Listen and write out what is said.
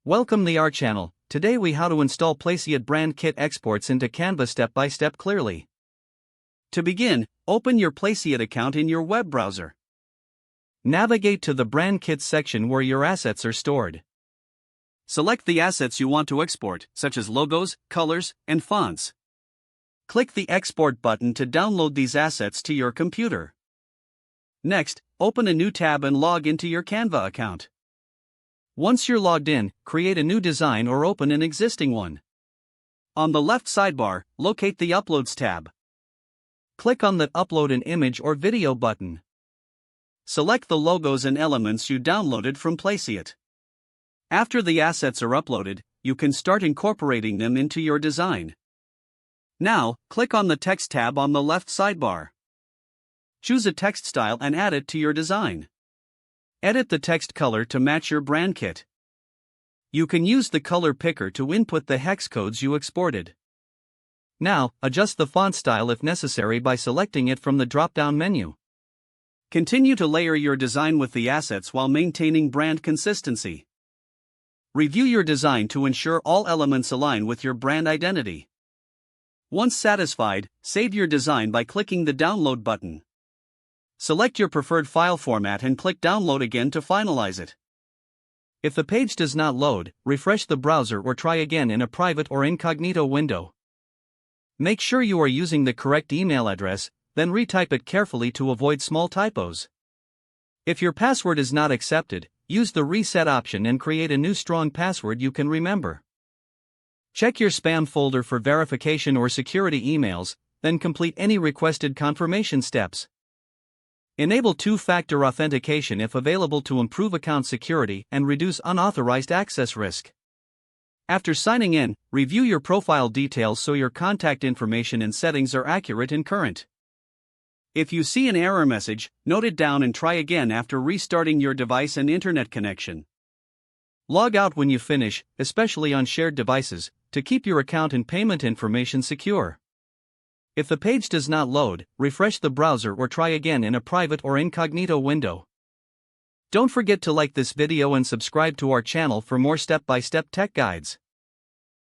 Welcome to our channel. Today we how to install Placeit brand kit exports into Canva step by step clearly. To begin, open your Placeit account in your web browser. Navigate to the brand kits section where your assets are stored. Select the assets you want to export, such as logos, colors, and fonts. Click the export button to download these assets to your computer. Next, open a new tab and log into your Canva account. Once you're logged in, create a new design or open an existing one. On the left sidebar, locate the Uploads tab. Click on the Upload an image or video button. Select the logos and elements you downloaded from Placeit. After the assets are uploaded, you can start incorporating them into your design. Now, click on the Text tab on the left sidebar. Choose a text style and add it to your design. Edit the text color to match your brand kit. You can use the color picker to input the hex codes you exported. Now, adjust the font style if necessary by selecting it from the drop-down menu. Continue to layer your design with the assets while maintaining brand consistency. Review your design to ensure all elements align with your brand identity. Once satisfied, save your design by clicking the Download button. Select your preferred file format and click Download again to finalize it. If the page does not load, refresh the browser or try again in a private or incognito window. Make sure you are using the correct email address, then retype it carefully to avoid small typos. If your password is not accepted, use the reset option and create a new strong password you can remember. Check your spam folder for verification or security emails, then complete any requested confirmation steps. Enable two-factor authentication if available to improve account security and reduce unauthorized access risk. After signing in, review your profile details so your contact information and settings are accurate and current. If you see an error message, note it down and try again after restarting your device and internet connection. Log out when you finish, especially on shared devices, to keep your account and payment information secure. If the page does not load, refresh the browser or try again in a private or incognito window. Don't forget to like this video and subscribe to our channel for more step-by-step tech guides.